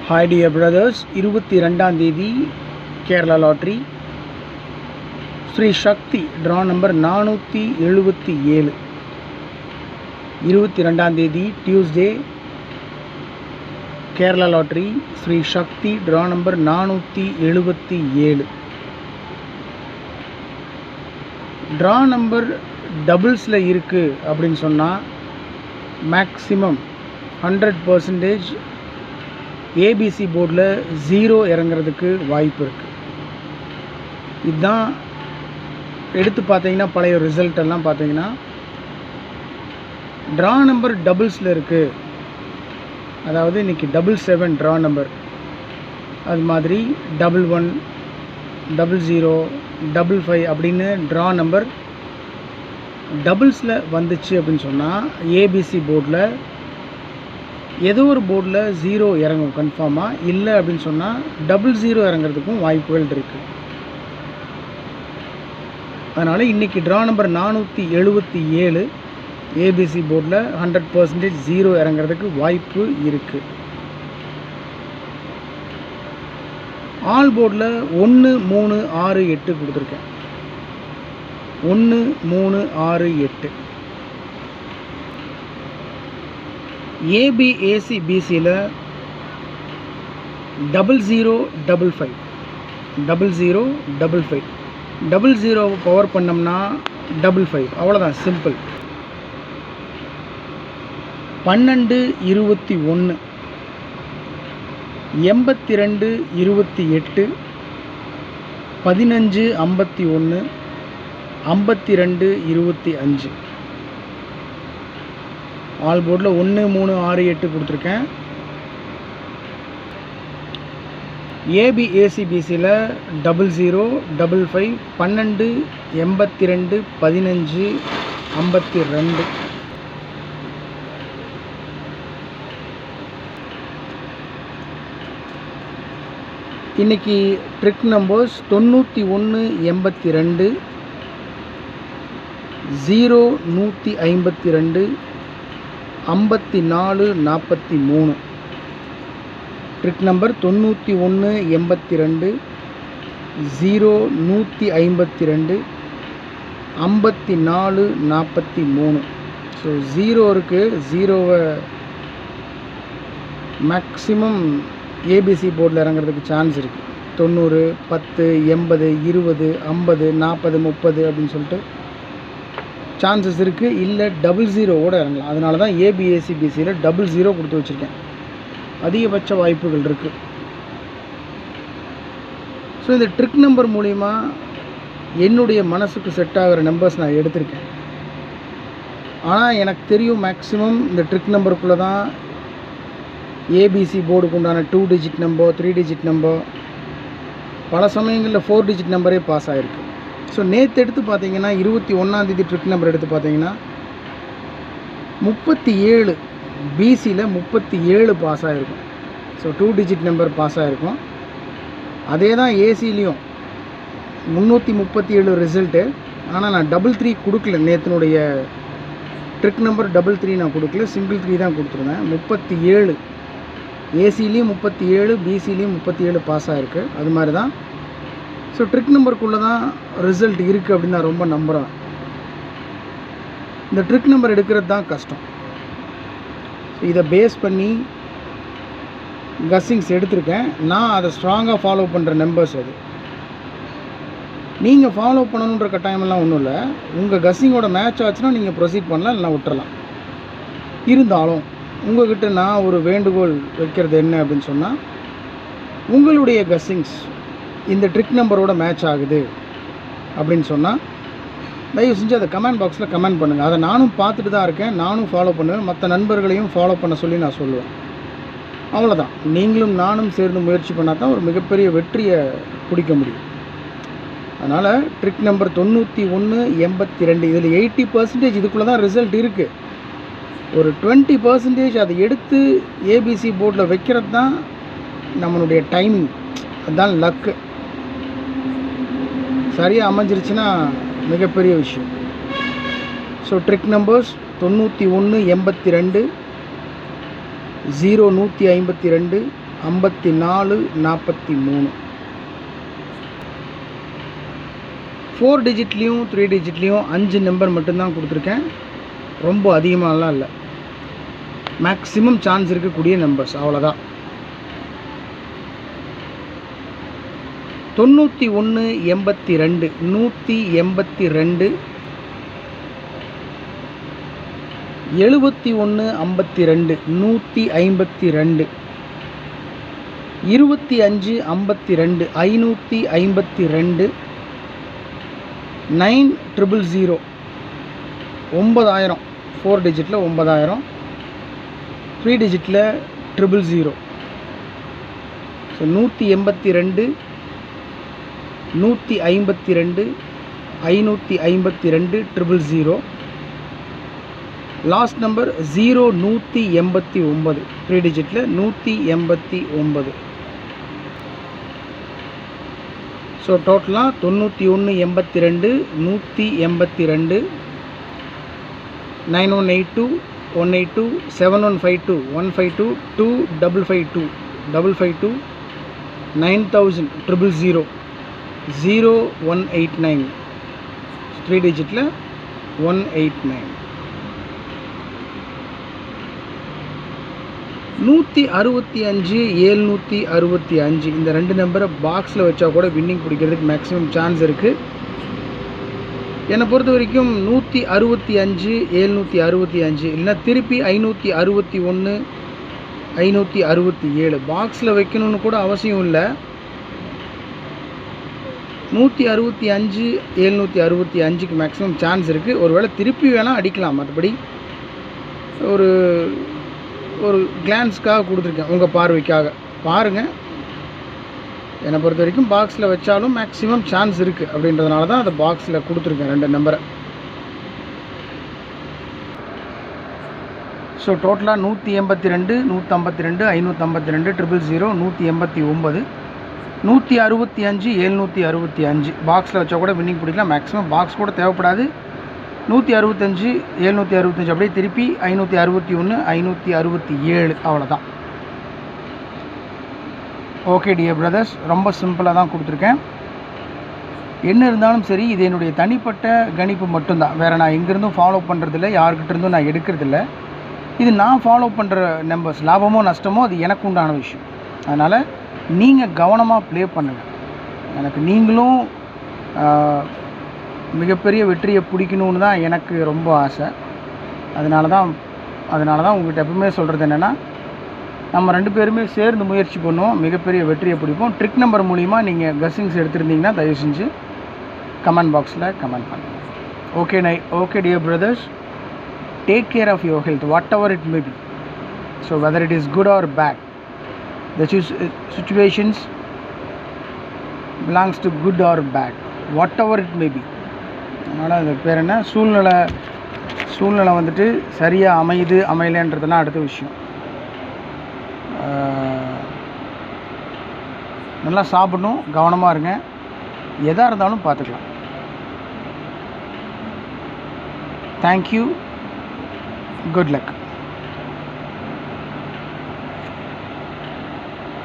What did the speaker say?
Hi dear brothers, 22ஆம் தேதி Kerala lottery Sri சக்தி draw number 477. 22ஆம் தேதி Tuesday Kerala lottery Sri சக்தி draw number 477. Draw number டபுள்ஸில் இருக்குது அப்படின்னு சொன்னால் மேக்ஸிமம் 100% ஏபிசி போர்டில் 0 இறங்கிறதுக்கு வாய்ப்பு இருக்குது. இதுதான் எடுத்து பார்த்தீங்கன்னா பழைய ரிசல்ட் எல்லாம் பார்த்தீங்கன்னா ட்ரா நம்பர் டபுள்ஸில் இருக்குது. அதாவது இன்றைக்கி 777 ட்ரா நம்பர், அது மாதிரி 11, 00, 55 அப்படின்னு ட்ரா நம்பர் டபுள்ஸில் வந்துச்சு அப்படின்னு சொன்னால் ஏபிசி போர்டில் ஏதோ ஒரு போர்டில் 0 இறங்கும் கன்ஃபார்மாக. இல்லை அப்படின்னு சொன்னால் 00 இறங்கிறதுக்கும் வாய்ப்புகள் இருக்குது. அதனால் இன்றைக்கி ட்ரா நம்பர் 477 ஏபிசி போர்டில் 100% 0 இறங்கிறதுக்கு வாய்ப்பு இருக்குது. ஆல் போர்டில் 1, 3, 6, 8 கொடுத்துருக்கேன். 1, 3, 6, 8. ஏபி ஏசி பிசியில் 00, 55, 00, 55, 00 பவர் பண்ணோம்னா 55, அவ்வளோதான், சிம்பிள். 12, 21, 82, 28, 15, 51, 52, 25. ஆல் போர்டில் 1, 3, 6, 8 கொடுத்துருக்கேன். ஏபி ஏசிபிசியில் 00, 55, 12, 82, 15, 52. இன்றைக்கி trick numbers 91, 82, 0, 152, 54, 43. Trick number 91, 82, 0, 152, 54, 43. So 0 இருக்குது. 0வை மேக்ஸிமம் ஏபிசி போர்டில் இறங்குறதுக்கு சான்ஸ் இருக்குது. 90, 10, 80, 20, 50, 40, 30 அப்படின்னு சொல்லிட்டு சான்சஸ் இருக்குது. இல்லை 00 இறங்கலாம். அதனால தான் ஏபிஏசிபிசியில் 00 கொடுத்து வச்சுருக்கேன். அதிகபட்ச வாய்ப்புகள் இருக்குது. ஸோ இந்த ட்ரிக் நம்பர் மூலிமா என்னுடைய மனசுக்கு செட் ஆகிற நம்பர்ஸ் நான் எடுத்திருக்கேன். ஆனால் எனக்கு தெரியும் மேக்ஸிமம் இந்த ட்ரிக் நம்பருக்குள்ளே தான் ஏபிசி போர்டுக்கு உண்டான 2 டிஜிட் நம்பர், 3 டிஜிட் நம்பர், பல சமயங்களில் 4 டிஜிட் நம்பரே பாஸ் ஆகிருக்கு. ஸோ நேற்று எடுத்து பார்த்தீங்கன்னா 21ஆம் தேதி ட்ரிக் நம்பர் எடுத்து பார்த்தீங்கன்னா 37 பிசியில் 37 பாஸ் ஆகிருக்கும். ஸோ 2 டிஜிட் நம்பர் பாஸ் ஆகிருக்கும். அதே தான் ஏசிலையும் 337 ரிசல்ட்டு. ஆனால் நான் 33 கொடுக்கல. நேற்றுனுடைய ட்ரிக் நம்பர் 33 நான் கொடுக்கல, சிங்கிள் 3 தான் கொடுத்துருந்தேன். 37 ஏசிலையும் 37, பிசிலையும் 37 பாஸ் ஆகிருக்கு. அது மாதிரி தான். ஸோ ட்ரிக் நம்பருக்குள்ளே தான் ரிசல்ட் இருக்குது அப்படின்னு நான் ரொம்ப நம்புகிறேன். இந்த ட்ரிக் நம்பர் எடுக்கிறது தான் கஷ்டம். இதை பேஸ் பண்ணி கஸ்ஸிங்ஸ் எடுத்திருக்கேன். நான் அதை ஸ்ட்ராங்காக ஃபாலோ பண்ணுற நம்பர்ஸ் அது. நீங்கள் ஃபாலோ பண்ணணுன்ற கட்டாயமெல்லாம் ஒன்றும் இல்லை. உங்கள் கஸ்ஸிங்கோட மேட்ச் ஆச்சுன்னா நீங்கள் ப்ரொசீட் பண்ணலாம், இல்லைனா விட்டுறலாம். இருந்தாலும் உங்கள்கிட்ட நான் ஒரு வேண்டுகோள் வைக்கிறது என்ன அப்படின்னு சொன்னால், உங்களுடைய கஸ்ஸிங்ஸ் இந்த ட்ரிக் நம்பரோட மேட்ச் ஆகுது அப்படின்னு சொன்னால் தயவு செஞ்சு அதை கமெண்ட் பாக்ஸில் கமெண்ட் பண்ணுங்கள். அதை நானும் பார்த்துட்டு தான் இருக்கேன், நானும் ஃபாலோ பண்ணுவேன். மற்ற நண்பர்களையும் ஃபாலோ பண்ண சொல்லி நான் சொல்லுவேன். அவ்வளோதான். நீங்களும் நானும் சேர்ந்து முயற்சி பண்ணால் தான் ஒரு மிகப்பெரிய வெற்றியை பிடிக்க முடியும். அதனால் ட்ரிக் நம்பர் 91, 82 இதில் 80% இதுக்குள்ளே தான் ரிசல்ட் இருக்குது. ஒரு 20% அதை எடுத்து ஏபிசி போர்டில் வைக்கிறது தான் நம்மளுடைய டைமிங். அதுதான் லக்கு. சரியாக அமைஞ்சிருச்சுன்னா மிகப்பெரிய விஷயம். So trick numbers 91, 82, 0, 152, 54 43. 4 டிஜிட்லேயும் 3 டிஜிட்லேயும் 5 நம்பர் மட்டும்தான் கொடுத்துருக்கேன். ரொம்ப அதிகமாகலாம் இல்லை, மேக்ஸிமம் சான்ஸ் இருக்கக்கூடிய நம்பர்ஸ் அவ்வளோதான். 91 82 182, 71 52 152, 25 52 552, 9000 9000 4 டிஜிட்டில் 9000, 3 டிஜிட்டில் 000. ஸோ 182 152 552 000. Last number 189 3 டிஜிட்டில் 189. ஸோ டோட்டலாக 91 82 182, 9182 182, 7152 152, 2552 552, 9000 000, 0189 3 டிஜிட்டில் 189. 165 765 இந்த 2 நம்பரை பாக்ஸில் வச்சா கூட வின்னிங் பிடிக்கிறதுக்கு மேக்ஸிமம் சான்ஸ் இருக்குது. என்னை பொறுத்த வரைக்கும் 165 765 இல்லைன்னா திருப்பி 561 567 பாக்ஸில் வைக்கணும்னு கூட அவசியம் இல்லை. 165 765க்கு மேக்ஸிமம் சான்ஸ் இருக்குது. ஒரு வேளை திருப்பி வேணால் அடிக்கலாம், மற்றபடி ஒரு கிளான்ஸ்க்காக கொடுத்துருக்கேன், உங்கள் பார்வைக்காக பாருங்கள். என்னை பொறுத்த வரைக்கும் பாக்ஸில் வச்சாலும் மேக்ஸிமம் சான்ஸ் இருக்குது அப்படின்றதுனால தான் அதை பாக்ஸில் கொடுத்துருக்கேன் 2 நம்பரை. ஸோ டோட்டலாக 182 152 552 000 189 165 765 பாக்ஸில் வச்சா கூட வின்னிங் பிடிக்கலாம். மேக்ஸிமம் பாக்ஸ் கூட தேவைப்படாது. 165 765 அப்படியே திருப்பி 561 567 அவ்வளோதான். ஓகே டியர் பிரதர்ஸ், ரொம்ப சிம்பிளாக தான் கொடுத்துருக்கேன். என்ன இருந்தாலும் சரி, இது என்னுடைய தனிப்பட்ட கணிப்பு மட்டும்தான். வேறு நான் எங்கேருந்தும் ஃபாலோ பண்ணுறதில்ல, யார்கிட்ட இருந்தும் நான் எடுக்கிறதில்ல. இது நான் ஃபாலோ பண்ணுற நம்பர்ஸ், லாபமோ நஷ்டமோ அது எனக்கு உண்டான விஷயம். அதனால் நீங்கள் கவனமாக ப்ளே பண்ணுங்கள். எனக்கு நீங்களும் மிகப்பெரிய வெற்றியை பிடிக்கணுன்னு தான் எனக்கு ரொம்ப ஆசை. அதனால தான் உங்கள்கிட்ட எப்பவுமே சொல்கிறது என்னென்னா, நம்ம 2 பேருமே சேர்ந்து முயற்சி பண்ணுவோம், மிகப்பெரிய வெற்றியை பிடிப்போம். ட்ரிக் நம்பர் மூலிமா நீங்கள் கஸ்ஸிங்ஸ் எடுத்துருந்தீங்கன்னா தயவு செஞ்சு கமெண்ட் பாக்ஸில் கமெண்ட் பண்ணுங்கள். Okay dear brothers, take care of your health, whatever it may be. So whether it is good or bad, the situations belongs to good or bad, whatever it may be. அதனால் அது பேர் என்ன, சூழ்நிலை வந்துட்டு சரியாக அமையலைன்றதெல்லாம் அடுத்த விஷயம். நல்லா சாப்பிடணும், கவனமாக இருங்க, எதாக இருந்தாலும் பார்த்துக்கலாம். Thank you, good luck.